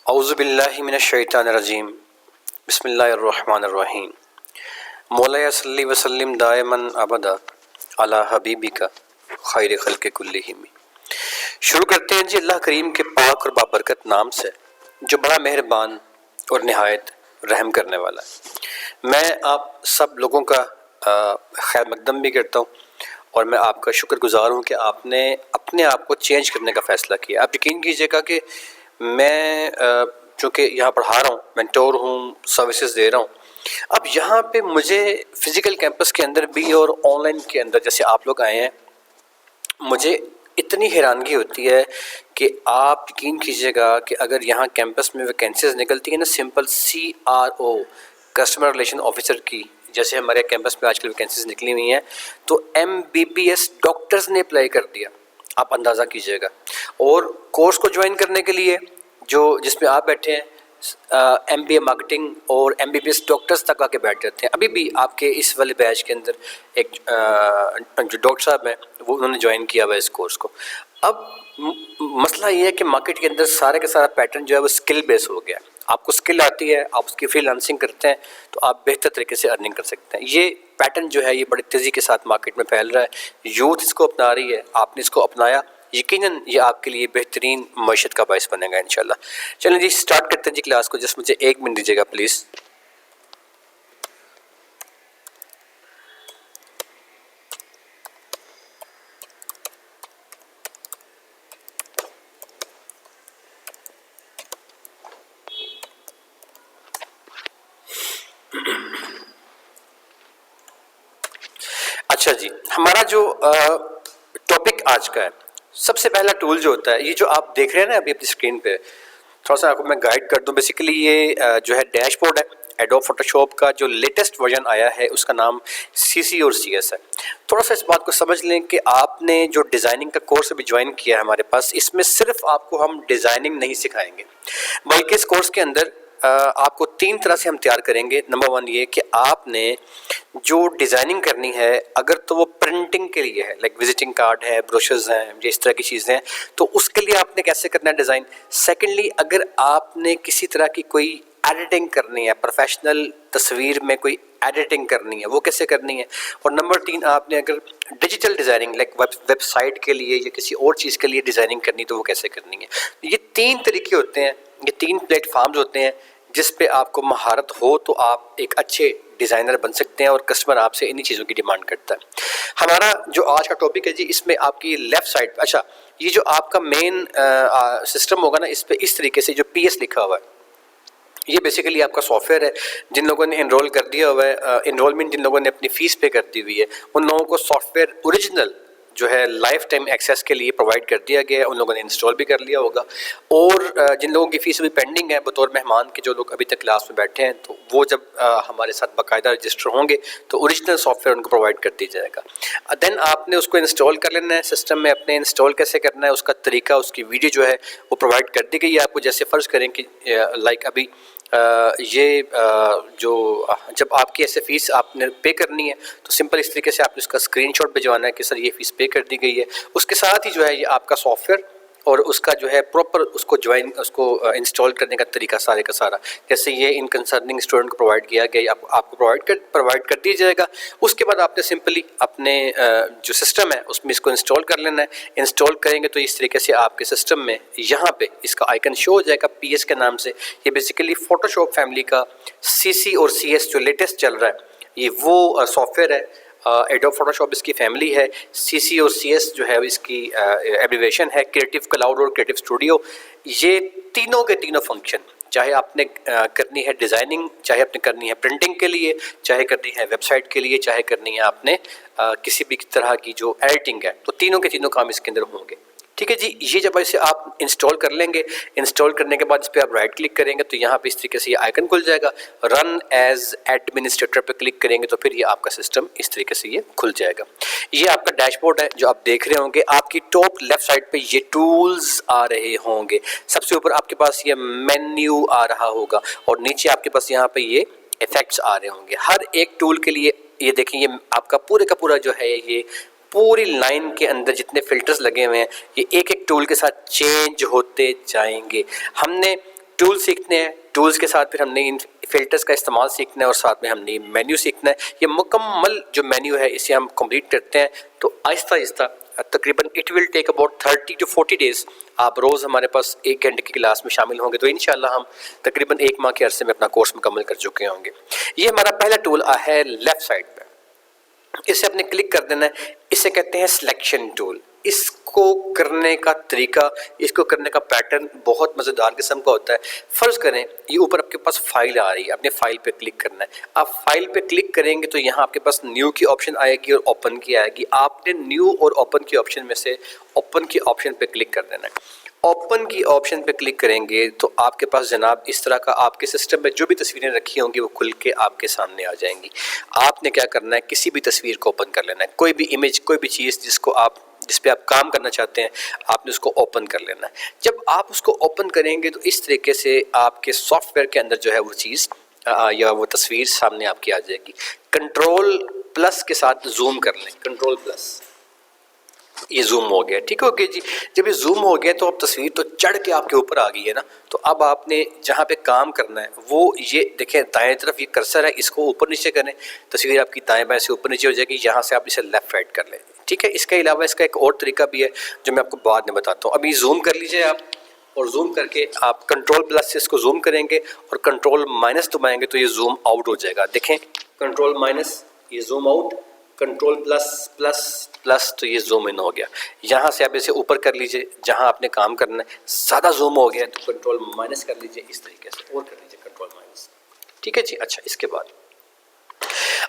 औज़ुबिल्लाहि मिनश्शैतानिर्रजीम बिस्मिल्लाहिर्रहमानिर्रहीम मौला सल्ली व सल्लिम दायमन अबदा अला हबीबिका खैर खल्क़ि कुल्लिहिम। शुरू करते हैं जी अल्लाह करीम के पाक और बाबरकत नाम से जो बड़ा मेहरबान और नहायत रहम करने वाला है। मैं आप सब लोगों का खैर मकदम भी करता हूँ और मैं आपका शुक्रगुजार हूँ कि आपने अपने आप को चेंज करने का फ़ैसला किया। आप यकीन कीजिएगा कि मैं चूँकि यहाँ पढ़ा रहा हूँ, मेंटोर हूँ, सर्विसेज दे रहा हूँ। अब यहाँ पे मुझे फ़िज़िकल कैंपस के अंदर भी और ऑनलाइन के अंदर जैसे आप लोग आए हैं, मुझे इतनी हैरानगी होती है कि आप यकीन कीजिएगा कि अगर यहाँ कैंपस में वैकेंसीज निकलती है ना, simple CRO customer relation officer की, जैसे हमारे कैंपस में आजकल वैकेंसीज निकली हुई हैं, तो MBBS डॉक्टर्स ने अप्लाई कर दिया, आप अंदाज़ा कीजिएगा। और कोर्स को ज्वाइन करने के लिए जो जिसमें आप बैठे हैं MBA मार्केटिंग और MBBS डॉक्टर्स तक आके बैठ जाते हैं। अभी भी आपके इस वाले बैच के अंदर एक जो डॉक्टर साहब हैं वो उन्होंने ज्वाइन किया हुआ है इस कोर्स को। अब मसला ये है कि मार्केट के अंदर सारे का सारा पैटर्न जो है वो स्किल बेस हो गया। आपको स्किल आती है, आप उसकी फ्रीलांसिंग करते हैं तो आप बेहतर तरीके से अर्निंग कर सकते हैं। ये पैटर्न जो है ये बड़ी तेज़ी के साथ मार्केट में फैल रहा है, यूथ इसको अपना रही है। आपने इसको अपनाया, यकीनन ये आपके लिए बेहतरीन मईशत का बायस बनेगा इंशाल्लाह। चलें जी स्टार्ट करते हैं जी क्लास को। जस्ट मुझे 1 मिनट दीजिएगा प्लीज़। अच्छा जी, हमारा जो टॉपिक आज का है, सबसे पहला टूल जो होता है, ये जो आप देख रहे हैं ना अभी अपनी स्क्रीन पे, थोड़ा सा आपको मैं गाइड कर दूं। बेसिकली ये जो है डैशबोर्ड है एडोब फोटोशॉप का। जो लेटेस्ट वर्जन आया है उसका नाम CC और CS है। थोड़ा सा इस बात को समझ लें कि आपने जो डिज़ाइनिंग का कोर्स अभी ज्वाइन किया है हमारे पास, इसमें सिर्फ आपको हम डिज़ाइनिंग नहीं सिखाएंगे, बल्कि इस कोर्स के अंदर आपको 3 तरह से हम तैयार करेंगे। नंबर 1 ये कि आपने जो डिज़ाइनिंग करनी है, अगर तो वो प्रिंटिंग के लिए है, लाइक विजिटिंग कार्ड है, ब्रोशर्स हैं, ये इस तरह की चीज़ें हैं, तो उसके लिए आपने कैसे करना है डिज़ाइन। सेकेंडली, अगर आपने किसी तरह की कोई एडिटिंग करनी है, प्रोफेशनल तस्वीर में कोई एडिटिंग करनी है, वो कैसे करनी है। और नंबर 3, आपने अगर डिजिटल डिज़ाइनिंग लाइक वेबसाइट के लिए या किसी और चीज़ के लिए डिज़ाइनिंग करनी तो वो कैसे करनी है। ये 3 तरीके होते हैं, ये 3 प्लेटफार्म्स होते हैं जिस पे आपको महारत हो तो आप एक अच्छे डिज़ाइनर बन सकते हैं और कस्टमर आपसे इन्हीं चीज़ों की डिमांड करता है। हमारा जो आज का टॉपिक है जी, इसमें आपकी लेफ़्ट साइड, अच्छा ये जो आपका मेन सिस्टम होगा ना, इस पर इस तरीके से जो PS लिखा हुआ है, ये बेसिकली आपका सॉफ्टवेयर है। जिन लोगों ने इनरोल कर दिया हुआ है, इनरोलमेंट जिन लोगों ने अपनी फ़ीस पे कर दी हुई है, उन लोगों को सॉफ्टवेयर ओरिजिनल जो है लाइफ टाइम एक्सेस के लिए प्रोवाइड कर दिया गया है। उन लोगों ने इंस्टॉल भी कर लिया होगा। और जिन लोगों की फ़ीस अभी पेंडिंग है बतौर मेहमान के, जो लोग अभी तक क्लास में बैठे हैं, तो वो जब हमारे साथ बाकायदा रजिस्टर होंगे तो ओरिजिनल सॉफ्टवेयर उनको प्रोवाइड कर दिया जाएगा। देन आपने उसको इंस्टॉल कर लेना है सिस्टम में अपने। इंस्टॉल कैसे करना है उसका तरीका, उसकी वीडियो जो है वो प्रोवाइड कर दी गई है आपको। जैसे फ़र्ज़ करें कि लाइक अभी जो जब आपकी ऐसे फ़ीस आपने पे करनी है तो सिंपल इस तरीके से आपने उसका स्क्रीनशॉट भिजवाना है कि सर ये फ़ीस पे कर दी गई है। उसके साथ ही जो है ये आपका सॉफ्टवेयर और उसका जो है प्रॉपर उसको उसको इंस्टॉल करने का तरीका सारे का सारा, जैसे ये इन कंसर्निंग स्टूडेंट को प्रोवाइड किया गया, आपको प्रोवाइड कर दिया जाएगा। उसके बाद आपने सिंपली अपने जो सिस्टम है उसमें इसको इंस्टॉल कर लेना है। इंस्टॉल करेंगे तो इस तरीके से आपके सिस्टम में यहाँ पे इसका आइकन शो हो जाएगा PS के नाम से। ये बेसिकली फोटोशॉप फैमिली का CC और CS जो लेटेस्ट चल रहा है, ये वो सॉफ्टवेयर है। एडोब फोटोशॉप इसकी फैमिली है। CC और CS जो है इसकी एब्रीवेशन है, क्रिएटिव क्लाउड और क्रिएटिव स्टूडियो। ये तीनों के तीनों फंक्शन, चाहे आपने करनी है डिज़ाइनिंग, चाहे आपने करनी है प्रिंटिंग के लिए, चाहे करनी है वेबसाइट के लिए, चाहे करनी है आपने किसी भी तरह की जो एडिटिंग है, तो तीनों के तीनों काम इसके अंदर होंगे। ठीक है जी। ये जब ऐसे आप इंस्टॉल कर लेंगे, इंस्टॉल करने के बाद इस पर आप राइट क्लिक करेंगे तो यहाँ पे इस तरीके से ये आइकन खुल जाएगा। रन एज एडमिनिस्ट्रेटर पे क्लिक करेंगे तो फिर ये आपका सिस्टम इस तरीके से ये खुल जाएगा। ये आपका डैशबोर्ड है जो आप देख रहे होंगे। आपकी टॉप लेफ्ट साइड पे ये टूल्स आ रहे होंगे। सबसे ऊपर आपके पास ये मेन्यू आ रहा होगा और नीचे आपके पास यहाँ पे ये इफेक्ट्स आ रहे होंगे। हर एक टूल के लिए ये देखें, ये आपका पूरे का पूरा जो है ये पूरी लाइन के अंदर जितने फिल्टर्स लगे हुए हैं ये एक एक टूल के साथ चेंज होते जाएंगे। हमने टूल सीखने हैं, टूल्स के साथ फिर हमने इन फिल्टर्स का इस्तेमाल सीखना है और साथ में हमने मेन्यू सीखना है। ये मुकम्मल जो मेन्यू है इसे हम कंप्लीट करते हैं तो आहिस्ता आहिस्ता तकरीबन it will take about 30 to 40 days. आप रोज़ हमारे पास 1 घंटे की क्लास में शामिल होंगे तो इंशाल्लाह हम तकरीबन 1 माह के अरसे में अपना कोर्स मुकम्मल कर चुके होंगे। ये हमारा पहला टूल है लेफ़्ट साइड पे, इसे आपने क्लिक कर देना है। इसे कहते हैं सिलेक्शन टूल। इसको करने का तरीका, इसको करने का पैटर्न बहुत मज़ेदार किस्म का होता है। फ़र्ज़ करें ये ऊपर आपके पास फाइल आ रही है, आपने फाइल पे क्लिक करना है। आप फाइल पे क्लिक करेंगे तो यहाँ आपके पास न्यू की ऑप्शन आएगी और ओपन की आएगी। आपने न्यू और ओपन की ऑप्शन में से ओपन की ऑप्शन पे क्लिक कर देना है। ओपन की ऑप्शन पे क्लिक करेंगे तो आपके पास जनाब इस तरह का आपके सिस्टम में जो भी तस्वीरें रखी होंगी वो खुल के आपके सामने आ जाएंगी। आपने क्या करना है, किसी भी तस्वीर को ओपन कर लेना है, कोई भी इमेज, कोई भी चीज़ जिस पे आप काम करना चाहते हैं आपने उसको ओपन कर लेना है। जब आप उसको ओपन करेंगे तो इस तरीके से आपके सॉफ्टवेयर के अंदर जो है वो चीज़ या वो तस्वीर सामने आपकी आ जाएगी। कंट्रोल प्लस के साथ जूम कर लें, कंट्रोल प्लस, ये जूम हो गया, ठीक हो गया जी। जब ये जूम हो गया तो अब तस्वीर तो चढ़ के आपके ऊपर आ गई है ना। तो अब आपने जहाँ पे काम करना है वो ये देखें, दाएं तरफ ये कर्सर है, इसको ऊपर नीचे करें, तस्वीर आपकी दाएं बाएं से ऊपर नीचे हो जाएगी। यहाँ से आप इसे लेफ्ट राइट कर लें, ठीक है। इसके अलावा इसका एक और तरीका भी है जो मैं आपको बाद में बताता हूँ। अभी जूम कर लीजिए आप, और जूम करके आप कंट्रोल प्लस से इसको जूम करेंगे और कंट्रोल माइनस दबाएंगे तो ये जूम आउट हो जाएगा। देखें, कंट्रोल माइनस ये zoom out, control plus plus plus तो ये जूम इन हो गया। यहाँ से आप इसे ऊपर कर लीजिए जहाँ आपने काम करना है। ज़्यादा जूम हो गया तो कंट्रोल माइनस कर लीजिए, इस तरीके से और कर लीजिए कंट्रोल माइनस, ठीक है जी। अच्छा, इसके बाद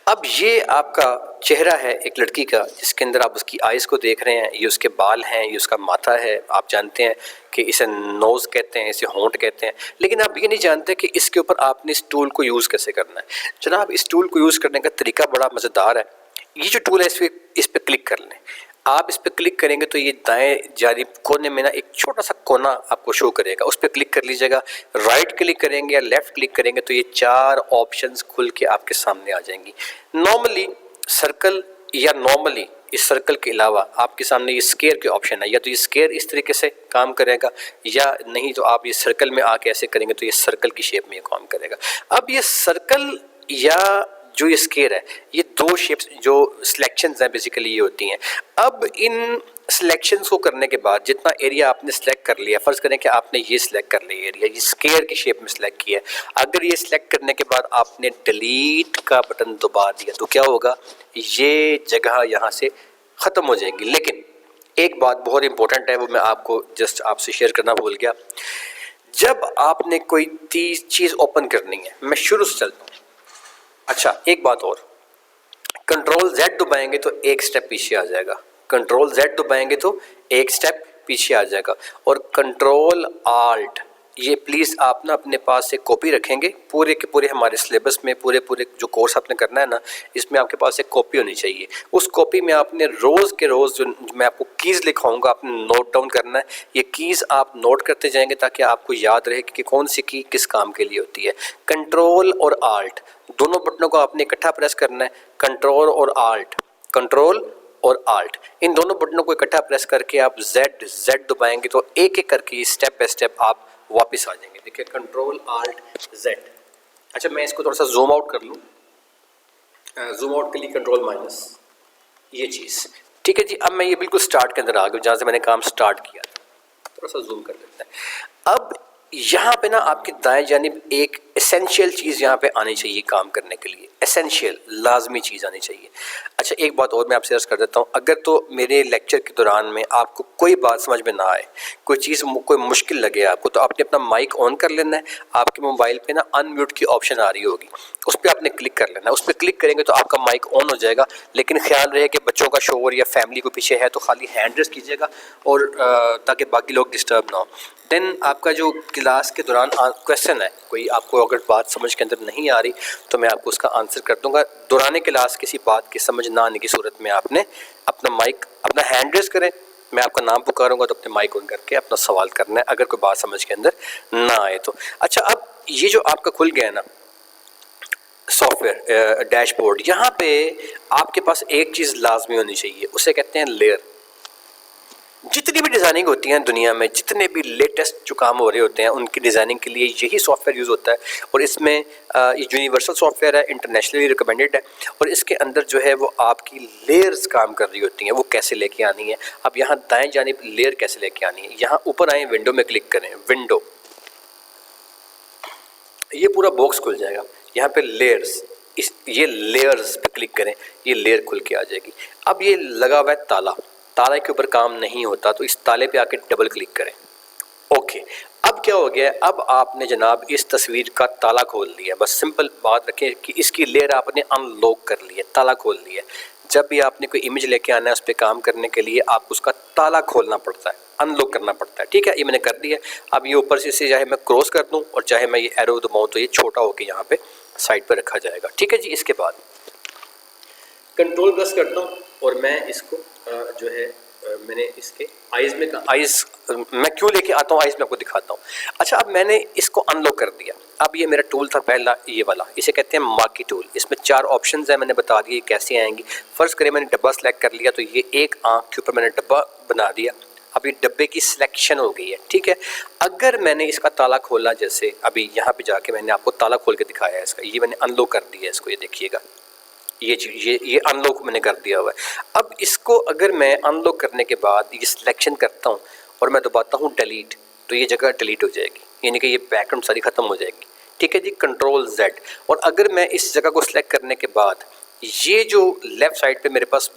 अब ये आपका चेहरा है एक लड़की का, जिसके अंदर आप उसकी आइज़ को देख रहे हैं। ये उसके बाल हैं, ये उसका माथा है। आप जानते हैं कि इसे नोज़ कहते हैं, इसे होंठ कहते हैं, लेकिन आप ये नहीं जानते कि इसके ऊपर आपने इस टूल को यूज़ कैसे करना है। जनाब, इस टूल को यूज़ करने का तरीका बड़ा मज़ेदार है। ये जो टूल है इस पर क्लिक कर लें। आप इस पर क्लिक करेंगे तो ये दाएं जानिब कोने में ना एक छोटा सा कोना आपको शो करेगा, उस पर क्लिक कर लीजिएगा। राइट क्लिक करेंगे या लेफ़्ट क्लिक करेंगे तो ये 4 ऑप्शंस खुल के आपके सामने आ जाएंगी। नॉर्मली सर्कल या नॉर्मली इस सर्कल के अलावा आपके सामने ये स्केयर के ऑप्शन है। या तो ये स्केयर इस तरीके से काम करेगा, या नहीं तो आप ये सर्कल में आके ऐसे करेंगे तो ये सर्कल की शेप में ये काम करेगा। अब ये सर्कल या जो ये स्केयर है, ये 2 शेप्स जो सिलेक्शंस हैं बेसिकली ये होती हैं। अब इन सिलेक्शंस को करने के बाद जितना एरिया आपने सेलेक्ट कर लिया, फ़र्ज़ करें कि आपने ये सिलेक्ट कर लिया एरिया, ये स्केयर की शेप में सिलेक्ट किया है। अगर ये सिलेक्ट करने के बाद आपने डिलीट का बटन दबा दिया तो क्या होगा, ये जगह यहाँ से ख़त्म हो जाएगी। लेकिन एक बात बहुत इंपॉर्टेंट है, वो मैं आपको जस्ट आपसे शेयर करना भूल गया। जब आपने कोई चीज़ ओपन करनी है, मैं शुरू से चलता हूँ। अच्छा, एक बात और, कंट्रोल Z दबाएंगे तो एक स्टेप पीछे आ जाएगा, कंट्रोल Z दबाएंगे तो एक स्टेप पीछे आ जाएगा। और कंट्रोल आल्ट ये प्लीज़ आप ना अपने पास से कॉपी रखेंगे। पूरे के पूरे हमारे सिलेबस में पूरे जो कोर्स आपने करना है ना, इसमें आपके पास एक कॉपी होनी चाहिए। उस कॉपी में आपने रोज़ के रोज़ जो मैं आपको कीज़ लिखाऊंगा आपने नोट डाउन करना है। ये कीज़ आप नोट करते जाएंगे ताकि आपको याद रहे कि कौन सी की किस काम के लिए होती है। कंट्रोल और आल्ट दोनों बटनों को आपने इकट्ठा प्रेस करना है। कंट्रोल और आल्ट, कंट्रोल और आल्ट, इन दोनों बटनों को इकट्ठा प्रेस करके आप Z दबाएंगे तो एक एक करके स्टेप बाय स्टेप आप वापस आ जाएंगे। देखिए, कंट्रोल आल्ट Z। अच्छा, मैं इसको थोड़ा सा जूम आउट कर लूँ। जूम आउट के लिए कंट्रोल माइनस, ये चीज़, ठीक है जी। अब मैं ये बिल्कुल स्टार्ट के अंदर आ गया जहाँ से मैंने काम स्टार्ट किया था। थोड़ा सा जूम कर लेते हैं। अब यहाँ पे ना आपकी दाएं जानिब एक एसेंशियल चीज़ यहाँ पे आनी चाहिए काम करने के लिए, एसेंशियल लाजमी चीज़ आनी चाहिए। अच्छा, एक बात और मैं आपसे अर्ज़ कर देता हूँ, अगर तो मेरे लेक्चर के दौरान में आपको कोई बात समझ में ना आए, कोई चीज़ कोई मुश्किल लगे आपको, तो आपने अपना माइक ऑन कर लेना है। आपके मोबाइल पे ना अनम्यूट की ऑप्शन आ रही होगी, उस पर आपने क्लिक कर लेना है। उस पर क्लिक करेंगे तो आपका माइक ऑन हो जाएगा। लेकिन ख्याल रहे कि बच्चों का शोर या फैमिली को पीछे है तो खाली हैंड रेस कीजिएगा और ताकि बाकी लोग डिस्टर्ब ना हो। देन आपका जो क्लास के दौरान क्वेश्चन है, कोई आपको अगर बात समझ के अंदर नहीं आ रही तो मैं आपको उसका आंसर कर दूंगा। दौरान क्लास किसी बात की समझ ना आने की सूरत में आपने अपना माइक, अपना हैंड रेस करें, मैं आपका नाम पुकारूंगा तो अपने माइक ऑन करके अपना सवाल करना है अगर कोई बात समझ के अंदर ना आए तो। अच्छा, अब ये जो आपका खुल गया है ना, सॉफ्टवेयर डैशबोर्ड, यहाँ पे आपके पास एक चीज़ लाजमी होनी चाहिए, उसे कहते हैं लेयर। जितनी भी डिज़ाइनिंग होती हैं दुनिया में, जितने भी लेटेस्ट जो काम हो रहे होते हैं उनकी डिज़ाइनिंग के लिए यही सॉफ्टवेयर यूज़ होता है। और इसमें ये यूनिवर्सल सॉफ्टवेयर है, इंटरनेशनली रिकमेंडेड है। और इसके अंदर जो है वो आपकी लेयर्स काम कर रही होती हैं, वो कैसे लेके आनी है। अब यहाँ दाएं जानिब लेयर कैसे लेके आनी है, यहाँ ऊपर आए, विंडो में क्लिक करें, विंडो, ये पूरा बॉक्स खुल जाएगा। यहाँ पे लेयर्स, ये लेयर्स पे क्लिक करें, ये लेयर खुल के आ जाएगी। अब ये लगा हुआ है ताला, ताले के ऊपर काम नहीं होता तो इस ताले पे आके डबल क्लिक करें। ओके, अब क्या हो गया है, अब आपने जनाब इस तस्वीर का ताला खोल लिया। बस सिंपल बात रखें कि इसकी लेयर आपने अनलॉक कर ली है, ताला खोल लिया है। जब भी आपने कोई इमेज लेके आना है उस पर काम करने के लिए आपको उसका ताला खोलना पड़ता है, अनलॉक करना पड़ता है। ठीक है, ये मैंने कर दिया। अब ये ऊपर से चाहे मैं क्रॉस कर दूं और चाहे मैं ये एरो दबाऊं तो ये छोटा होकर यहाँ पे साइड पर रखा जाएगा। ठीक है जी, इसके बाद कंट्रोल प्लस करता हूँ और मैं इसको जो है मैंने इसके आइज़ में आइज़ मैं क्यों लेके आता हूँ, आइज़ में आपको दिखाता हूँ। अच्छा, अब मैंने इसको अनलॉक कर दिया। अब ये मेरा टूल था पहला, ये वाला, इसे कहते हैं मार्की टूल। इसमें 4 ऑप्शंस हैं, मैंने बता दिए कैसे आएंगी। फ़र्ज़ करें मैंने डब्बा सेलेक्ट कर लिया तो ये एक आँख के ऊपर मैंने डब्बा बना दिया। अब ये डब्बे की सिलेक्शन हो गई है। ठीक है, अगर मैंने इसका ताला खोला, जैसे अभी यहाँ पे जाके मैंने आपको ताला खोल के दिखाया है इसका, ये मैंने अनलॉक कर दिया है इसको, ये देखिएगा, ये चीज़ ये अनलॉक मैंने कर दिया हुआ है। अब इसको अगर मैं अनलॉक करने के बाद ये सिलेक्शन करता हूँ और मैं दबाता हूँ डिलीट, तो ये जगह डिलीट हो जाएगी, यानी कि ये बैकग्राउंड सारी ख़त्म हो जाएगी। ठीक है जी, कंट्रोल Z। और अगर मैं इस जगह को सिलेक्ट करने के बाद ये जो लेफ़्ट साइड पे मेरे पास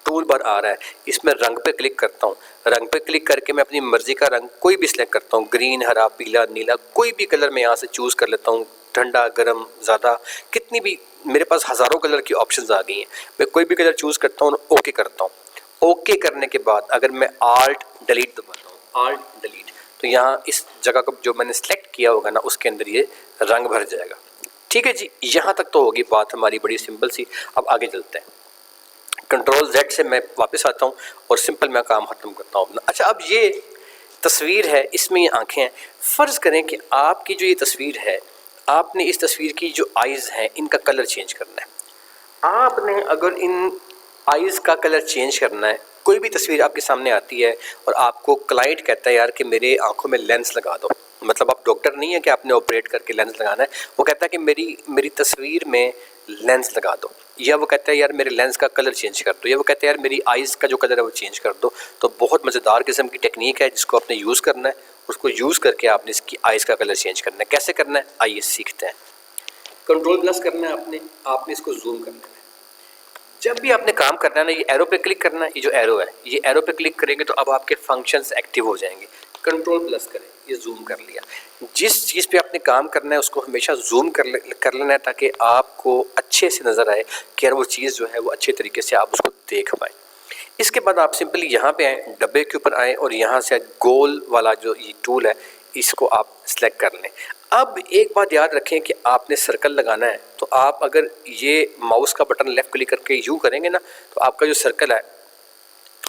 टूल बार आ रहा है, इसमें रंग पे क्लिक करता हूँ। रंग पे क्लिक करके मैं अपनी मर्ज़ी का रंग कोई भी सिलेक्ट करता हूँ, ग्रीन, हरा, पीला, नीला, कोई भी कलर मैं यहाँ से चूज़ कर लेता हूँ। ठंडा, गर्म, ज़्यादा, कितनी भी, मेरे पास हज़ारों कलर की ऑप्शंस आ गई हैं। मैं कोई भी कलर चूज़ करता हूँ और ओके करता हूँ। ओके करने के बाद अगर मैं आल्ट डिलीट दबाता हूँ, आल्ट डिलीट, तो यहाँ इस जगह को जो मैंने सेलेक्ट किया होगा ना उसके अंदर ये रंग भर जाएगा। ठीक है जी, यहाँ तक तो होगी बात हमारी बड़ी सिंपल सी। अब आगे चलते हैं। कंट्रोल Z से मैं वापस आता हूँ और सिंपल मैं काम ख़त्म करता हूँ अपना। अच्छा, अब ये तस्वीर है, इसमें ये आँखें हैं। फ़र्ज़ करें कि आपकी जो ये तस्वीर है, आपने इस तस्वीर की जो आइज़ हैं इनका कलर चेंज करना है। आपने अगर इन आइज़ का कलर चेंज करना है, कोई भी तस्वीर आपके सामने आती है और आपको क्लाइंट कहता है यार कि मेरे आँखों में लेंस लगा दो, मतलब आप डॉक्टर नहीं है कि आपने ऑपरेट करके लेंस लगाना है, वो कहता है कि मेरी तस्वीर में लेंस लगा दो, या वो कहता है यार मेरे लेंस का कलर चेंज कर दो, या वो कहता है यार मेरी आइज़ का जो कलर है वो चेंज कर दो। तो बहुत मज़ेदार किस्म की टेक्निक है जिसको आपने यूज़ करना है, उसको यूज़ करके आपने इसकी आइज़ का कलर चेंज करना है। कैसे करना है आइए सीखते हैं। कंट्रोल प्लस करना है आपने इसको जूम करना है। जब भी आपने काम करना है ना, ये एरो पे क्लिक करना है, ये जो एरो है, ये एरो पे क्लिक करेंगे तो अब आपके फंक्शंस एक्टिव हो जाएंगे। कंट्रोल प्लस करें, ये जूम कर लिया। जिस चीज़ पे आपने काम करना है उसको हमेशा जूम कर लेना है ताकि आपको अच्छे से नज़र आए कि यार वो चीज़ जो है वो अच्छे तरीके से आप उसको देख पाएँ। इसके बाद आप सिंपली यहाँ पे आएँ, डब्बे के ऊपर आएँ और यहाँ से गोल वाला जो ये टूल है इसको आप सेलेक्ट कर लें। अब एक बात याद रखें कि आपने सर्कल लगाना है, तो आप अगर ये माउस का बटन लेफ़्ट क्लिक करके यू करेंगे ना तो आपका जो सर्कल है।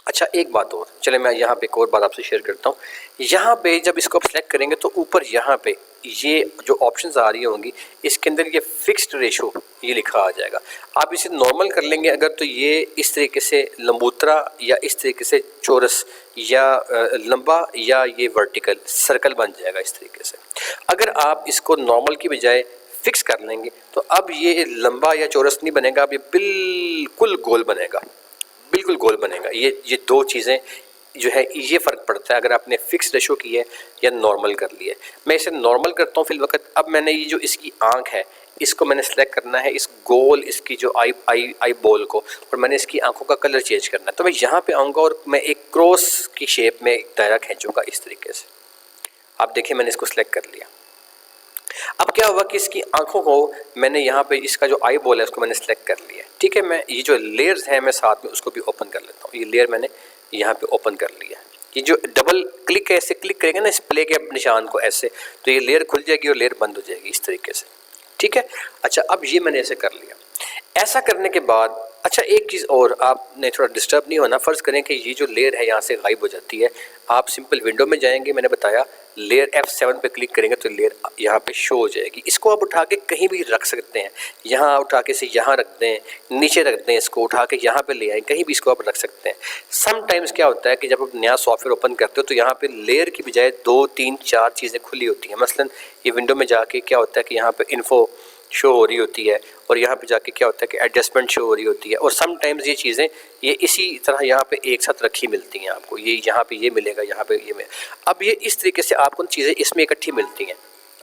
अच्छा, एक बात और, चले मैं यहाँ पे एक और बात आपसे शेयर करता हूँ। यहाँ पे जब इसको आप सेलेक्ट करेंगे तो ऊपर यहाँ पे ये जो ऑप्शंस आ रही होंगी इसके अंदर ये फिक्स्ड रेशो ये लिखा आ जाएगा। आप इसे नॉर्मल कर लेंगे अगर तो ये इस तरीके से लंबूतरा या इस तरीके से चौरस या लंबा या ये वर्टिकल सर्कल बन जाएगा इस तरीके से। अगर आप इसको नॉर्मल की बजाय फिक्स कर लेंगे तो अब ये लंबा या चौरस नहीं बनेगा, अब ये बिल्कुल गोल बनेगा, बिल्कुल गोल बनेगा। ये दो चीज़ें जो है ये फ़र्क पड़ता है अगर आपने फिक्स रेशो की है या नॉर्मल कर लिया है। मैं इसे नॉर्मल करता हूँ फिल वक्त। अब मैंने ये जो इसकी आँख है इसको मैंने सेलेक्ट करना है, इस गोल इसकी जो आई बॉल को, और मैंने इसकी आंखों का कलर चेंज करना है। तो मैं यहाँ पे आऊँगा और मैं एक क्रॉस की शेप में एक दायरा खींचूँगा इस तरीके से। आप देखिए मैंने इसको सेलेक्ट कर लिया। अब क्या हुआ कि इसकी आंखों को मैंने यहाँ पे इसका जो आई बॉल है उसको मैंने सेलेक्ट कर लिया। ठीक है, मैं ये जो लेयर्स हैं मैं साथ में उसको भी ओपन कर लेता हूँ। ये लेयर मैंने यहाँ पे ओपन कर लिया। ये जो डबल क्लिक है, ऐसे क्लिक करेंगे ना इस प्ले के निशान को ऐसे, तो ये लेयर खुल जाएगी और लेयर बंद हो जाएगी इस तरीके से। ठीक है, अच्छा अब ये मैंने ऐसे कर लिया। ऐसा करने के बाद अच्छा एक चीज़ और, आपने थोड़ा डिस्टर्ब नहीं होना। फ़र्ज़ करें कि ये जो लेयर है यहाँ से गायब हो जाती है, आप सिंपल विंडो में जाएंगे, मैंने बताया लेयर F7 पे क्लिक करेंगे तो लेयर यहाँ पे शो हो जाएगी। इसको आप उठा के कहीं भी रख सकते हैं, यहाँ उठा के से यहाँ रख दें, नीचे रख दें, इसको उठा के यहाँ पे ले आएँ, कहीं भी इसको आप रख सकते हैं। समटाइम्स क्या होता है कि जब आप नया सॉफ्टवेयर ओपन करते हो तो यहाँ पे लेयर की बजाय 2 3 4 चीज़ें खुली होती हैं। मसलन ये विंडो में जाके क्या होता है कि यहाँ पे इन्फो शो हो रही होती है और यहाँ पे जाके क्या होता है कि एडजस्टमेंट शो हो रही होती है, और समटाइम्स ये चीज़ें ये इसी तरह यहाँ पे एक साथ रखी मिलती हैं आपको। ये यहाँ पे ये मिलेगा, यहाँ पे ये अब ये इस तरीके से आपको चीज़ें इसमें इकट्ठी मिलती हैं।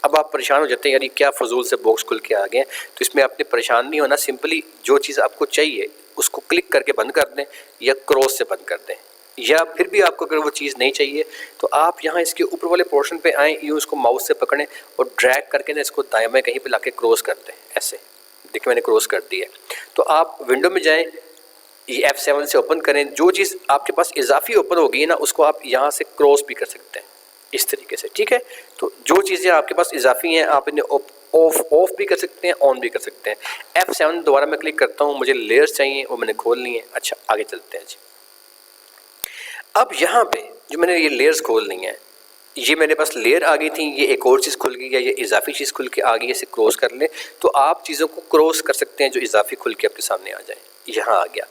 अब आप परेशान हो जाते हैं, यार ये क्या फजूल से बॉक्स खुल के आ गए हैं। तो इसमें आपने परेशान नहीं होना, सिंपली जो चीज़ आपको चाहिए उसको क्लिक करके बंद कर दें या क्रॉस से बंद कर दें, या फिर भी आपको अगर वो चीज़ नहीं चाहिए तो आप यहाँ इसके ऊपर वाले पोर्शन पे आएँ, यूँ उसको माउस से पकड़ें और ड्रैग करके ना इसको दाएं बाएं कहीं पे लाके क्रॉस कर दें। ऐसे देखिए मैंने क्रॉस कर दी है। तो आप विंडो में जाएं, ये F7 से ओपन करें, जो चीज़ आपके पास इजाफी ओपन हो गई है ना उसको आप यहाँ से क्रॉस भी कर सकते हैं इस तरीके से, ठीक है। तो जो चीज़ें आपके पास इजाफी हैं आप इन्हें ऑफ भी कर सकते हैं, ऑन भी कर सकते हैं। F7 दोबारा मैं क्लिक करता हूँ, मुझे लेयर्स चाहिए वो मैंने खोल ली है। अच्छा आगे चलते हैं जी। अब यहाँ पे जो मैंने ये लेयर्स खोल ली हैं, ये मेरे पास लेयर आ गई थी, ये एक और चीज़ खुल गई है, ये इजाफी चीज़ खुल के आ गई है, इसे क्रॉस कर लें तो आप चीज़ों को क्रॉस कर सकते हैं जो इजाफी खुल के आपके सामने आ जाए। यहाँ आ गया।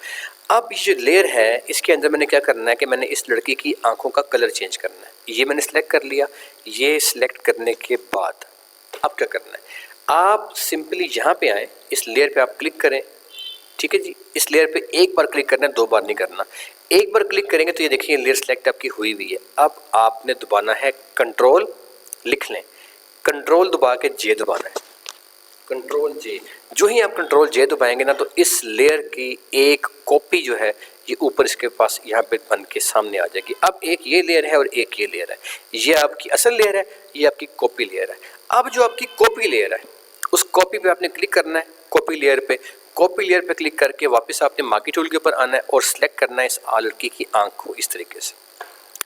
अब ये जो लेयर है इसके अंदर मैंने क्या करना है कि मैंने इस लड़की की आंखों का कलर चेंज करना है। ये मैंने सेलेक्ट कर लिया। ये सिलेक्ट करने के बाद अब क्या करना है, आप सिंपली यहाँ पे आएँ, इस लेयर पे आप क्लिक करें, ठीक है जी। इस लेयर पे एक बार क्लिक करना है, 2 बार नहीं करना। एक बार क्लिक करेंगे तो ये देखिए लेयर सेलेक्ट आपकी हुई हुई है। अब आपने दबाना है कंट्रोल, लिख लें कंट्रोल दबा के जे दबाना है, कंट्रोल जे। जो ही आप कंट्रोल जे दबाएंगे ना तो इस लेयर की एक कॉपी जो है ये ऊपर इसके पास यहाँ पे बन के सामने आ जाएगी। अब एक ये लेयर है और एक ये लेयर है, ये आपकी असल लेयर है, ये आपकी कॉपी लेयर है। अब जो आपकी कॉपी लेयर है उस कॉपी पे आपने क्लिक करना है, कॉपी लेयर पे क्लिक करके वापस आपने मार्की टूल के ऊपर आना है और सिलेक्ट करना है इस लड़की की आंख को इस तरीके से।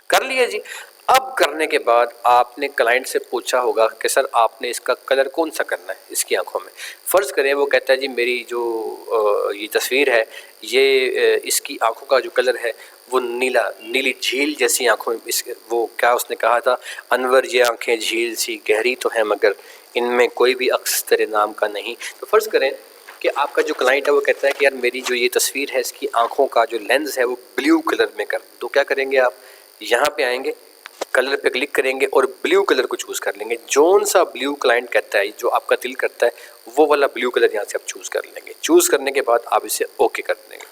कर लिया जी। अब करने के बाद आपने क्लाइंट से पूछा होगा कि सर आपने इसका कलर कौन सा करना है इसकी आंखों में। फ़र्ज़ करें वो कहता है जी मेरी जो ये तस्वीर है ये इसकी आंखों का जो कलर है वो नीली झील जैसी आंखों में, इस वो क्या उसने कहा था, अनवर ये आंखें झील सी गहरी तो हैं मगर इनमें कोई भी अक्स तेरे नाम का नहीं। तो फ़र्ज़ करें कि आपका जो क्लाइंट है वो कहता है कि यार मेरी जो ये तस्वीर है इसकी आंखों का जो लेंस है वो ब्लू कलर में कर। तो क्या करेंगे, आप यहाँ पे आएंगे, कलर पे क्लिक करेंगे और ब्लू कलर को चूज़ कर लेंगे। जोन सा ब्लू क्लाइंट कहता है, जो आपका दिल करता है वो वाला ब्लू कलर यहाँ से आप चूज़ कर लेंगे। चूज़ करने के बाद आप इसे ओके कर देंगे।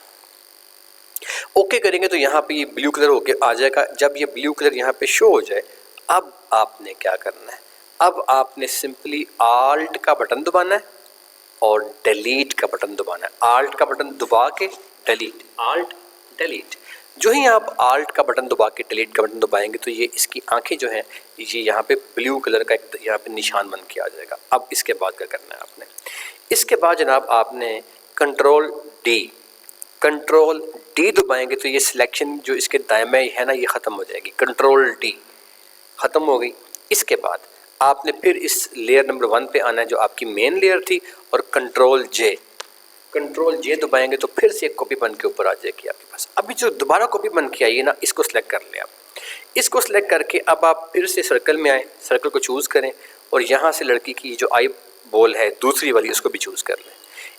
ओके करेंगे तो यहाँ पे ये ब्लू कलर होके आ जाएगा। जब ये ब्लू कलर यहाँ पे शो हो जाए अब आपने क्या करना है, अब आपने सिंपली आल्ट का बटन दबाना है और डिलीट का बटन दबाना है। आल्ट का बटन दबा के डिलीट, आल्ट डिलीट। जो ही आप आल्ट का बटन दबा के डिलीट का बटन दबाएंगे तो ये इसकी आंखें जो हैं ये यहाँ पे ब्लू कलर का एक यहाँ पे निशान बन के आ जाएगा। अब इसके बाद क्या करना है आपने, इसके बाद जनाब आपने कंट्रोल डी दबाएंगे तो ये सिलेक्शन जो इसके दाएं में है ना ये ख़त्म हो जाएगी। कंट्रोल डी ख़त्म हो गई। इसके बाद आपने फिर इस लेयर नंबर 1 पे आना है जो आपकी मेन लेयर थी और कंट्रोल जे दबाएंगे तो फिर से एक कॉपी बन के ऊपर आ जाएगी आपके पास। अभी जो दोबारा कॉपी बन के आई है ना इसको सिलेक्ट कर लें आप। इसको सिलेक्ट करके अब आप फिर से सर्कल में आए, सर्कल को चूज़ करें और यहाँ से लड़की की जो आई बॉल है दूसरी वाली उसको भी चूज़ कर लें।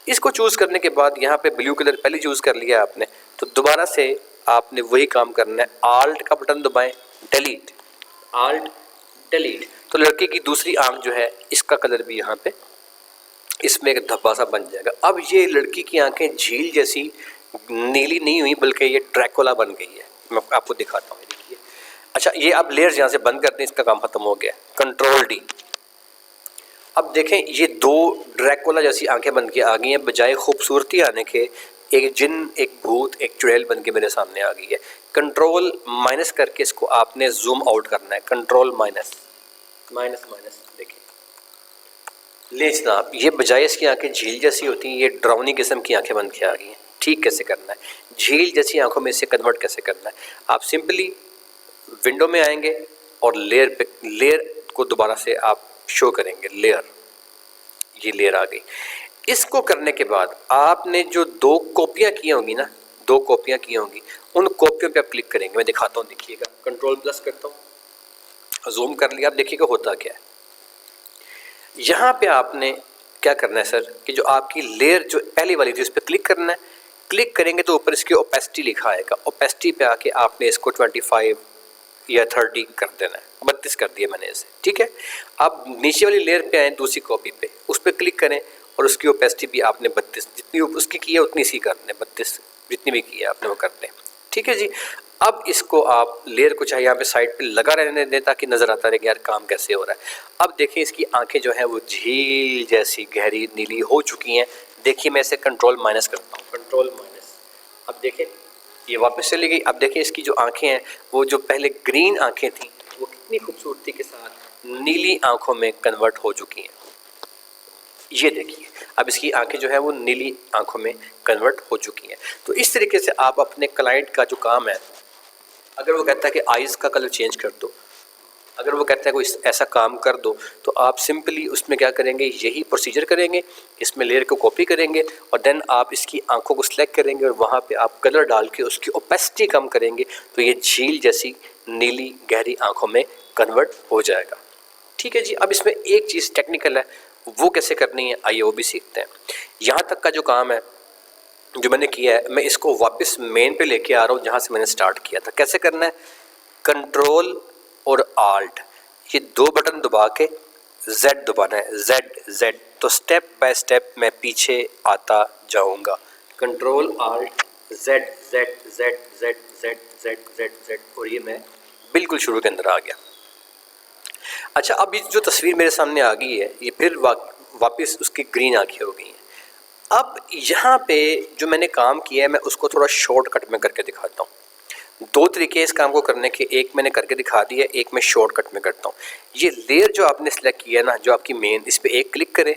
इसको चूज़ करने के बाद यहाँ पे ब्लू कलर पहले चूज़ कर लिया आपने तो दोबारा से आपने वही काम करना है, आल्ट का बटन दबाएं, डिलीट, आल्ट डिलीट। तो लड़के की दूसरी आंख जो है इसका कलर भी यहाँ पे इसमें एक धब्बा सा बन जाएगा। अब ये लड़की की आंखें झील जैसी नीली नहीं हुई बल्कि ये ड्रैकुला बन गई है। मैं आपको दिखाता हूँ, देखिए। अच्छा ये अब लेयर्स यहाँ से बंद कर दें, इसका काम खत्म हो गया। Control D. अब देखें ये 2 ड्रैकुला जैसी आंखें बन के आ गई हैं, बजाय खूबसूरती आने के एक जिन, एक भूत, एक चुड़ैल बन के मेरे सामने आ गई है। कंट्रोल माइनस करके इसको आपने जूम आउट करना है। कंट्रोल माइनस, देखिए ले जनाब ये बजाय इसकी आंखें झील जैसी होती हैं ये डरावनी किस्म की आंखें बन के आ गई हैं। ठीक कैसे करना है, झील जैसी आंखों में इसे कन्वर्ट कैसे करना है, आप सिंपली विंडो में आएंगे और लेयर को दोबारा से आप शो करेंगे। लेयर, ये लेयर आ गई। इसको करने के बाद आपने जो 2 कॉपियाँ की होंगी ना, 2 कॉपियाँ की होंगी, उन कॉपियों पे आप क्लिक करेंगे। मैं दिखाता हूँ, देखिएगा, कंट्रोल प्लस करता हूँ, जूम कर लिया। आप देखिएगा होता क्या है। यहाँ पे आपने क्या करना है सर कि जो आपकी लेयर जो पहली वाली थी उस पर क्लिक करना है। क्लिक करेंगे तो ऊपर इसकी ओपेसिटी लिखा आएगा। ओपेसिटी पे आके आपने इसको 25 या 30 कर देना है। 32 कर दिया मैंने इसे, ठीक है। अब नीचे वाली लेयर पे आए, दूसरी कॉपी पे, उस पर क्लिक करें और उसकी ओपेसिटी भी आपने 32 जितनी उसकी की है उतनी सी कर दें। 32 जितनी भी की है आपने वो कर दें, ठीक है जी। अब इसको आप लेयर को चाहे यहाँ पे साइड पे लगा रहने दें ताकि नज़र आता रहे कि यार काम कैसे हो रहा है। अब देखिए इसकी आंखें जो हैं वो झील जैसी गहरी नीली हो चुकी हैं। देखिए मैं इसे कंट्रोल माइनस करता हूँ, कंट्रोल माइनस। अब देखें ये वापस चली गई। अब देखिए इसकी जो आंखें हैं वो जो पहले ग्रीन आंखें थी वो कितनी खूबसूरती के साथ नीली आंखों में कन्वर्ट हो चुकी हैं। ये देखिए अब इसकी आंखें जो है वो नीली आंखों में कन्वर्ट हो चुकी हैं। तो इस तरीके से आप अपने क्लाइंट का जो काम है, अगर वो कहता है कि आइज़ का कलर चेंज कर दो, अगर वो कहता है कोई ऐसा काम कर दो, तो आप सिंपली उसमें क्या करेंगे, यही प्रोसीजर करेंगे। इसमें लेयर को कॉपी करेंगे और देन आप इसकी आंखों को सिलेक्ट करेंगे और वहाँ पे आप कलर डाल के उसकी ओपेसिटी कम करेंगे तो ये झील जैसी नीली गहरी आंखों में कन्वर्ट हो जाएगा, ठीक है जी। अब इसमें एक चीज़ टेक्निकल है, वो कैसे करनी है आइए वो भी सीखते हैं। यहाँ तक का जो काम है जो मैंने किया है, मैं इसको वापस मेन पे लेके आ रहा हूँ जहाँ से मैंने स्टार्ट किया था। कैसे करना है, कंट्रोल और आल्ट ये 2 बटन दबा के जेड दबाना है, जेड जेड। तो स्टेप बाय स्टेप मैं पीछे आता जाऊंगा। Control alt Z Z Z Z Z Z Z Z और ये मैं बिल्कुल शुरू के अंदर आ गया। अच्छा अब ये जो तस्वीर मेरे सामने आ गई है ये फिर वापस उसकी ग्रीन आंखें हो गई हैं। अब यहाँ पे जो मैंने काम किया है मैं उसको थोड़ा शॉर्टकट में करके दिखाता हूँ। 2 तरीके इस काम को करने के, एक मैंने करके दिखा दिया, एक मैं शॉर्टकट में करता हूँ। ये लेयर जो आपने सेलेक्ट किया ना, जो आपकी मेन, इस पर एक क्लिक करें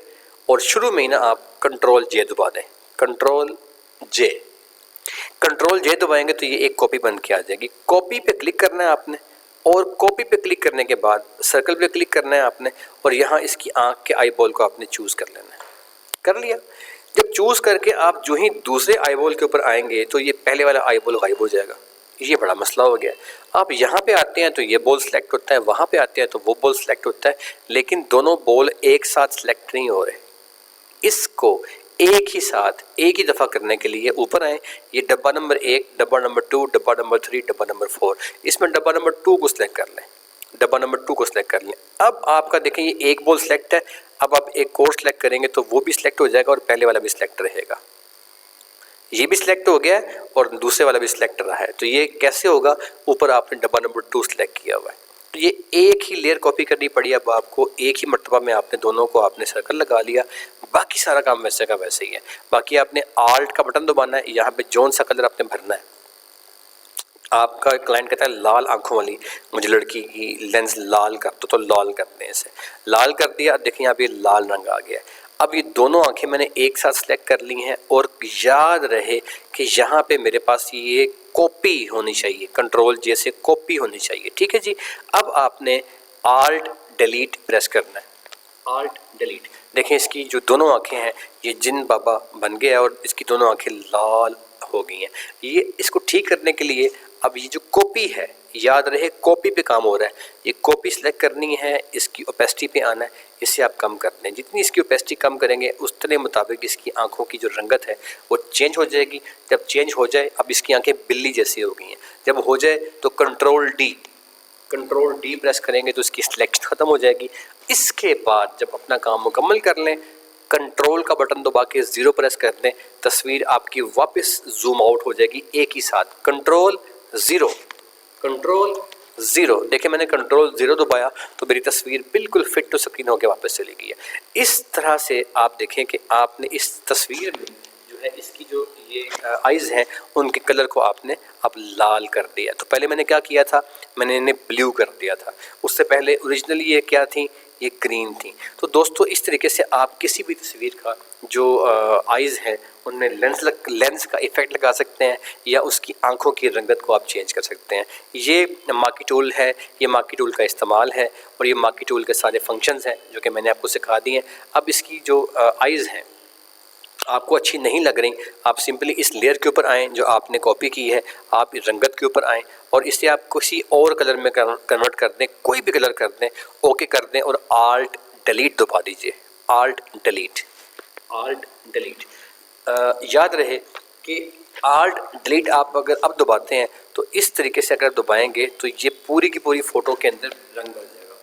और शुरू में ही ना आप कंट्रोल जे दबा दें। कंट्रोल जे, कंट्रोल जे दबाएंगे तो ये एक कॉपी बन के आ जाएगी। कॉपी पे क्लिक करना है आपने और कॉपी पे क्लिक करने के बाद सर्कल पे क्लिक करना है आपने और यहाँ इसकी आँख के आई बॉल को आपने चूज़ कर लेना है। कर लिया। जब चूज करके आप जो ही दूसरे आई बॉल के ऊपर आएंगे तो ये पहले वाला आई बॉल गायब हो जाएगा। ये बड़ा मसला हो गया। आप यहाँ पे आते हैं तो ये बॉल सेलेक्ट होता है, वहाँ पे आते हैं तो वो बॉल सेलेक्ट होता है, लेकिन दोनों बॉल एक साथ सेलेक्ट नहीं हो रहे। इसको एक ही साथ एक ही दफ़ा करने के लिए ऊपर आए, ये डब्बा नंबर 1, डब्बा नंबर 2, डब्बा नंबर 3, डब्बा नंबर 4, इसमें डब्बा नंबर 2 को सिलेक्ट कर लें, डब्बा नंबर 2 को सिलेक्ट कर लें। अब आपका देखें ये एक बॉल सेलेक्ट है। अब आप एक कोड सेलेक्ट करेंगे तो वो भी सिलेक्ट हो जाएगा और पहले वाला भी सिलेक्ट रहेगा। ये भी सिलेक्ट हो गया है और दूसरे वाला भी सिलेक्ट रहा है। तो ये कैसे होगा, ऊपर आपने डब्बा नंबर 2 सिलेक्ट किया हुआ है। तो ये एक ही लेयर कॉपी करनी पड़ी। अब आपको एक ही मर्तबा में आपने दोनों को आपने सर्कल लगा लिया, बाकी सारा काम वैसे का वैसे ही है। बाकी आपने आल्ट का बटन दबाना है, यहाँ पे जौन सा कलर आपने भरना है। आपका क्लाइंट कहता है लाल आंखों वाली मुझे लड़की की लेंस लाल कर दो, तो लाल करते हैं इसे, लाल कर दिया। देखिए यहाँ पे लाल रंग आ गया है। अब ये दोनों आंखें मैंने एक साथ सेलेक्ट कर ली हैं और याद रहे कि यहाँ पे मेरे पास ये कॉपी होनी चाहिए, कंट्रोल जे से कॉपी होनी चाहिए, ठीक है जी। अब आपने आल्ट डिलीट प्रेस करना है, आल्ट डिलीट। देखें इसकी जो दोनों आंखें हैं ये जिन बाबा बन गया और इसकी दोनों आंखें लाल हो गई हैं। ये इसको ठीक करने के लिए अब ये जो कॉपी है, याद रहे कॉपी पे काम हो रहा है, ये कॉपी सेलेक्ट करनी है, इसकी ओपेसिटी पे आना है, इससे आप कम कर दें। जितनी इसकी ओपेसिटी कम करेंगे उतने मुताबिक इसकी आंखों की जो रंगत है वो चेंज हो जाएगी। जब चेंज हो जाए, अब इसकी आंखें बिल्ली जैसी हो गई हैं, जब हो जाए तो कंट्रोल डी प्रेस करेंगे तो इसकी सिलेक्शन ख़त्म हो जाएगी। इसके बाद जब अपना काम मुकम्मल कर लें, कंट्रोल का बटन दबा के 0 प्रेस कर दें, तस्वीर आपकी वापस जूम आउट हो जाएगी एक ही साथ। Control 0, control 0। देखिए मैंने कंट्रोल 0 दबाया तो मेरी तस्वीर बिल्कुल फिट टू स्क्रीन होकर वापस चली गई है। इस तरह से आप देखें कि आपने इस तस्वीर में जो है इसकी जो ये आइज़ हैं उनके कलर को आपने अब लाल कर दिया। तो पहले मैंने क्या किया था, मैंने इन्हें ब्लू कर दिया था। उससे पहले ओरिजिनली ये क्या थी, ये ग्रीन थी। तो दोस्तों इस तरीके से आप किसी भी तस्वीर का जो आइज़ हैं उनमें लेंस का इफ़ेक्ट लगा सकते हैं या उसकी आंखों की रंगत को आप चेंज कर सकते हैं। ये मार्की टूल है, ये मार्की टूल का इस्तेमाल है और ये मार्की टूल के सारे फंक्शंस हैं जो कि मैंने आपको सिखा दिए हैं। अब इसकी जो आइज़ हैं आपको अच्छी नहीं लग रही, आप सिंपली इस लेयर के ऊपर आएँ जो आपने कॉपी की है, आप रंगत के ऊपर आएँ और इसे आप किसी और कलर में कन्वर्ट कर दें, कोई भी कलर कर दें, ओके कर दें और आल्ट डिलीट दबा दीजिए। Alt delete, alt delete. याद रहे कि आल्ट डिलीट आप अगर अब दबाते हैं तो इस तरीके से अगर दबाएंगे तो ये पूरी की पूरी फ़ोटो के अंदर रंग भर जाएगा।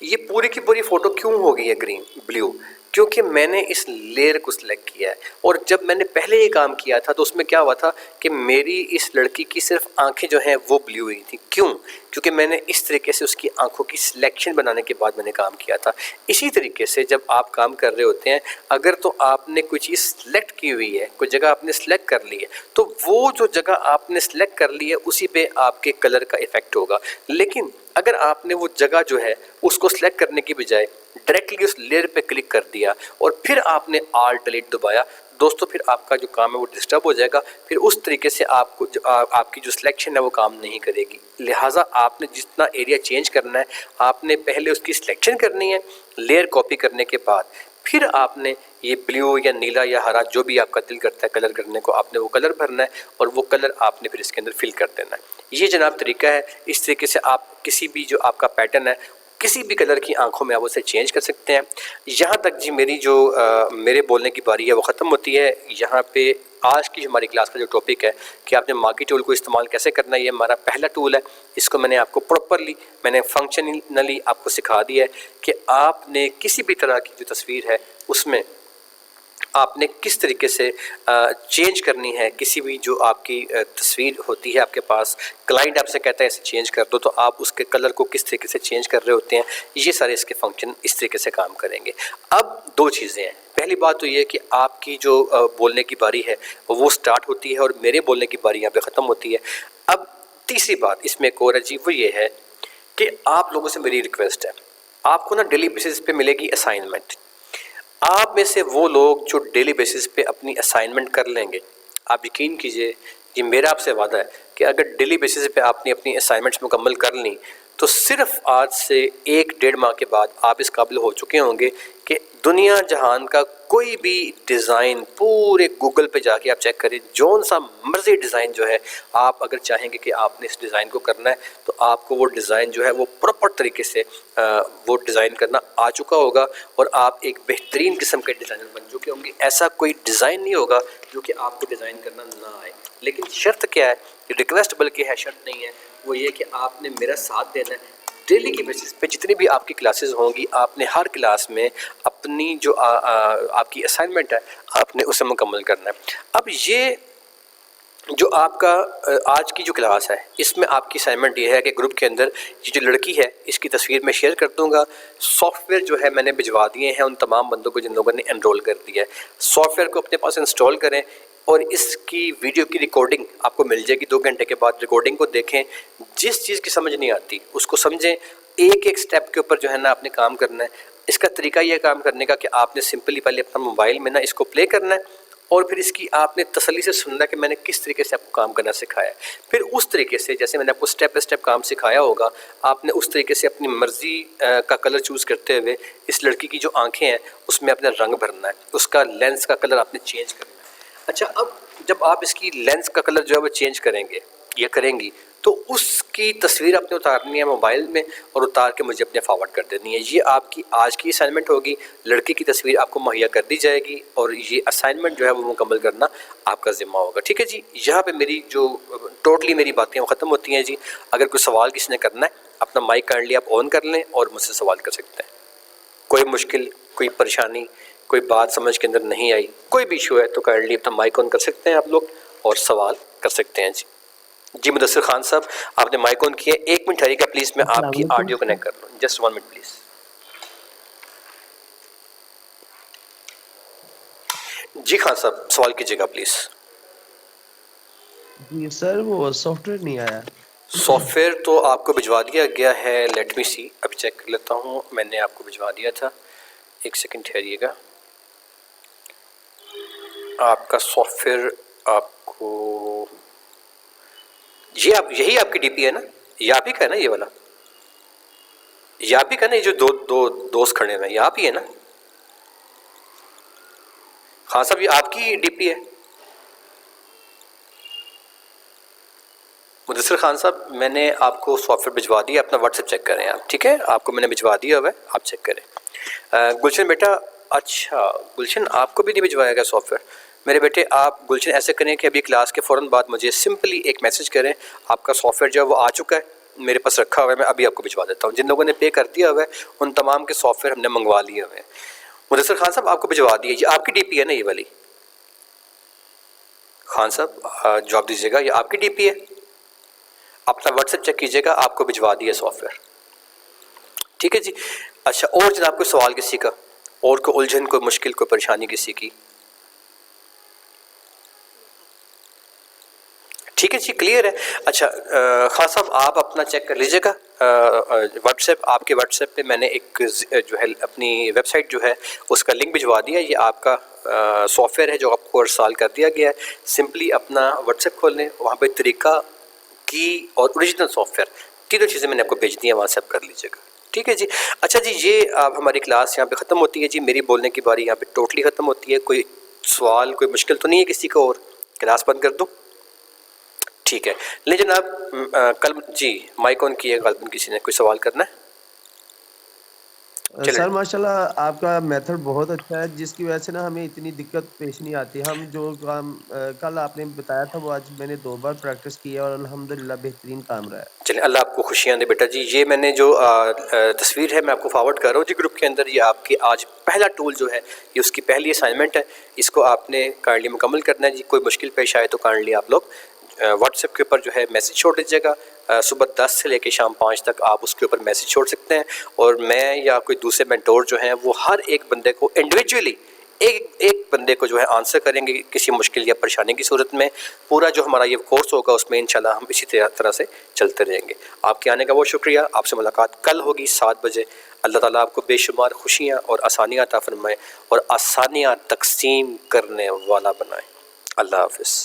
ये पूरी की पूरी फ़ोटो क्यों हो गई है ग्रीन ब्लू? क्योंकि मैंने इस लेयर को सिलेक्ट किया है। और जब मैंने पहले ये काम किया था तो उसमें क्या हुआ था कि मेरी इस लड़की की सिर्फ आंखें जो हैं वो ब्लू हुई थी। क्यों? क्योंकि मैंने इस तरीके से उसकी आंखों की सिलेक्शन बनाने के बाद मैंने काम किया था। इसी तरीके से जब आप काम कर रहे होते हैं, अगर तो आपने कोई चीज़ सिलेक्ट की हुई है, कोई जगह आपने सिलेक्ट कर ली है, तो वो जो जगह आपने सिलेक्ट कर ली है उसी पे आपके कलर का इफेक्ट होगा। लेकिन अगर आपने वो जगह जो है उसको सिलेक्ट करने की बजाय डायरेक्टली उस लेयर पे क्लिक कर दिया और फिर आपने आल्ट डिलीट दबाया, दोस्तों फिर आपका जो काम है वो डिस्टर्ब हो जाएगा। फिर उस तरीके से आपको आपकी जो सिलेक्शन है वो काम नहीं करेगी। लिहाजा आपने जितना एरिया चेंज करना है, आपने पहले उसकी सिलेक्शन करनी है, लेयर कॉपी करने के बाद फिर आपने ये ब्लू या नीला या हरा जो भी आपका दिल करता है कलर करने को, आपने वो कलर भरना है और वो कलर आपने फिर इसके अंदर फिल कर देना है। ये जनाब तरीका है। इस तरीके से आप किसी भी जो आपका पैटर्न है किसी भी कलर की आंखों में आप उसे चेंज कर सकते हैं। यहाँ तक जी मेरी जो मेरे बोलने की बारी है वो ख़त्म होती है। यहाँ पे आज की हमारी क्लास का जो टॉपिक है कि आपने मार्की टूल को इस्तेमाल कैसे करना है, ये हमारा पहला टूल है। इसको मैंने आपको प्रॉपरली मैंने फंक्शनली आपको सिखा दिया है कि आपने किसी भी तरह की जो तस्वीर है उसमें आपने किस तरीके से चेंज करनी है। किसी भी जो आपकी तस्वीर होती है आपके पास, क्लाइंट आपसे कहता है इसे चेंज कर दो, तो आप उसके कलर को किस तरीके से चेंज कर रहे होते हैं, ये सारे इसके फंक्शन इस तरीके से काम करेंगे। अब दो चीज़ें हैं। पहली बात तो ये कि आपकी जो बोलने की बारी है वो स्टार्ट होती है और मेरे बोलने की बारी यहाँ पे ख़त्म होती है। अब तीसरी बात इसमें एक और अजीब वो ये है कि आप लोगों से मेरी रिक्वेस्ट है, आपको ना डेली बेसिस पे मिलेगी असाइनमेंट। आप में से वो लोग जो डेली बेसिस पे अपनी असाइनमेंट कर लेंगे, आप यकीन कीजिए, ये मेरा आपसे वादा है कि अगर डेली बेसिस पे आपने अपनी असाइनमेंट्स मुकम्मल कर ली तो सिर्फ आज से 1-1.5 माह के बाद आप इस काबिल हो चुके होंगे कि दुनिया जहान का कोई भी डिज़ाइन पूरे गूगल पे जाके आप चेक करें, जौन सा मर्जी डिज़ाइन जो है, आप अगर चाहेंगे कि आपने इस डिज़ाइन को करना है तो आपको वो डिज़ाइन जो है वो प्रॉपर तरीके से वो डिज़ाइन करना आ चुका होगा और आप एक बेहतरीन किस्म के डिज़ाइनर बन चुके होंगे। ऐसा कोई डिज़ाइन नहीं होगा जो कि आपको डिज़ाइन करना ना आए। लेकिन शर्त क्या है, रिक्वेस्ट बल्कि है, शर्त नहीं है, वो ये कि आपने मेरा साथ देना है। डेली की बेसिस पे जितनी भी आपकी क्लासेस होंगी, आपने हर क्लास में अपनी जो आपकी असाइनमेंट है आपने उसे मुकम्मल करना है। अब ये जो आपका आज की जो क्लास है इसमें आपकी असाइनमेंट ये है कि ग्रुप के अंदर ये जो लड़की है इसकी तस्वीर मैं शेयर कर दूंगा। सॉफ्टवेयर जो है मैंने भिजवा दिए हैं उन तमाम बंदों को जिन लोगों ने एनरोल कर दिया है। सॉफ्टवेयर को अपने पास इंस्टॉल करें और इसकी वीडियो की रिकॉर्डिंग आपको मिल जाएगी। 2 घंटे के बाद रिकॉर्डिंग को देखें, जिस चीज़ की समझ नहीं आती उसको समझें। एक एक स्टेप के ऊपर जो है ना आपने काम करना है। इसका तरीका यह काम करने का कि आपने सिंपली पहले अपना मोबाइल में ना इसको प्ले करना है और फिर इसकी आपने तसल्ली से सुनना कि मैंने किस तरीके से आपको काम करना सिखाया है। फिर उस तरीके से जैसे मैंने आपको स्टेप बाय स्टेप काम सिखाया होगा, आपने उस तरीके से अपनी मर्ज़ी का कलर चूज़ करते हुए इस लड़की की जो आंखें हैं उसमें अपना रंग भरना है, उसका लेंस का कलर आपने चेंज करना है। अच्छा, अब जब आप इसकी लेंस का कलर जो है वो चेंज करेंगे या करेंगी तो उसकी तस्वीर आपने उतारनी है मोबाइल में और उतार के मुझे अपने फॉरवर्ड कर देनी है। ये आपकी आज की असाइनमेंट होगी। लड़की की तस्वीर आपको मुहैया कर दी जाएगी और ये असाइनमेंट जो है वो मुकम्मल करना आपका ज़िम्मा होगा। ठीक है जी, यहाँ पे मेरी जो टोटली मेरी बातें वो ख़त्म होती हैं जी। अगर कोई सवाल किसी ने करना है अपना माइक काइंडली आप ऑन कर लें और मुझसे सवाल कर सकते हैं। कोई मुश्किल, कोई परेशानी, कोई बात समझ के अंदर नहीं आई, कोई भी इशू है तो काइंडली अपना माइक ऑन कर सकते हैं आप लोग और सवाल कर सकते हैं जी। जी मुदस्सिर खान साहब, आपने माइक ऑन किया, 1 मिनट ठहरिएगा प्लीज़, मैं आपकी ऑडियो कनेक्ट कर लूँ। Just 1 minute please. जी खान साहब, सवाल कीजिएगा प्लीज़। जी सर, वो सॉफ्टवेयर नहीं आया। सॉफ्टवेयर तो आपको भिजवा दिया गया है। लेट मी सी, अभी चेक कर लेता हूँ। मैंने आपको भिजवा दिया था, 1 सेकंड ठहरिएगा। आपका सॉफ्टवेयर आपको ये आप यही आपकी डीपी है ना, ये आप ही का है ना, ये वाला ये आप ही का ना, ये जो दो दोस्त खड़े हैं ये आप ही है ना। खान साहब ये आपकी डीपी है? मुदस्सिर खान साहब, मैंने आपको सॉफ्टवेयर भिजवा दिया, अपना व्हाट्सएप चेक करें आप, ठीक है? आपको मैंने भिजवा दिया हुआ है, आप चेक करें। गुलशन बेटा, अच्छा गुलशन आपको भी नहीं भिजवाया गया सॉफ्टवेयर? मेरे बेटे आप गुलशन ऐसे करें कि अभी क्लास के फ़ौरन बाद मुझे सिंपली एक मैसेज करें, आपका सॉफ्टवेयर जो है वो आ चुका है, मेरे पास रखा हुआ है, मैं अभी आपको भिजवा देता हूँ। जिन लोगों ने पे कर दिया हुआ है उन तमाम के सॉफ्टवेयर हमने मंगवा लिए हुए हैं। मुदस्सिर खान साहब आपको भिजवा दिए, ये आपकी डीपी है ना ये वाली? खान साहब जवाब दीजिएगा, ये आपकी डीपी है? अपना व्हाट्सएप चेक कीजिएगा, आपको भिजवा दिया सॉफ्टवेयर, ठीक है जी। अच्छा, और जनाब कोई सवाल किसी का, और कोई उलझन, कोई मुश्किल, कोई परेशानी किसी की? ठीक है जी, क्लियर है। अच्छा खान साहब आप अपना चेक कर लीजिएगा व्हाट्सएप, आपके व्हाट्सएप पे मैंने एक जो है अपनी वेबसाइट जो है उसका लिंक भिजवा दिया। ये आपका सॉफ्टवेयर है जो आपको इंस्टॉल कर दिया गया है। सिंपली अपना व्हाट्सएप खोल लें, वहाँ पे तरीका की और ओरिजिनल सॉफ्टवेयर तीनों चीज़ें मैंने आपको भेज दी हैं, वहाँ से आप कर लीजिएगा, ठीक है जी। अच्छा जी, ये आप हमारी क्लास यहाँ पे ख़त्म होती है जी, मेरी बोलने की बारी यहाँ पे टोटली ख़त्म होती है। कोई सवाल, कोई मुश्किल तो नहीं है किसी को? और क्लास बंद कर दूँ? ठीक है, ले जनाब कल जी माइक ऑन किए, गालिबन किसी ने कोई सवाल करना है? चलें। सर माशाल्लाह आपका मेथड बहुत अच्छा है, जिसकी वजह से ना हमें इतनी दिक्कत पेश नहीं आती। हम जो काम कल आपने बताया था वो आज मैंने 2 बार प्रैक्टिस की है और अल्हम्दुलिल्लाह बेहतरीन काम रहा है। चलें, अल्लाह आपको खुशियाँ दे बेटा जी। ये मैंने जो तस्वीर है मैं आपको फॉरवर्ड कर रहा हूँ जी ग्रुप के अंदर। ये आपकी आज पहला टूल जो है, ये उसकी पहली असाइनमेंट है, इसको आपने काइंडली मुकम्मल करना है जी। कोई मुश्किल पेश आए तो काइंडली आप लोग व्हाट्सएप के ऊपर जो है मैसेज छोड़ दीजिएगा। सुबह 10 से लेकर शाम 5 तक आप उसके ऊपर मैसेज छोड़ सकते हैं, और मैं या कोई दूसरे मेंटोर जो हैं वो हर एक बंदे को इंडिविजुअली एक बंदे को जो है आंसर करेंगे किसी मुश्किल या परेशानी की सूरत में। पूरा जो हमारा ये कोर्स होगा उसमें इंशाल्लाह हम इसी तरह से चलते रहेंगे। आपके आने का बहुत शुक्रिया। आपसे मुलाकात कल होगी 7 बजे। अल्लाह ताला आपको बेशुमार खुशियाँ और आसानियाँ अता फरमाए और आसानियाँ तकसीम करने वाला बनाए। अल्लाह हाफ़िज़।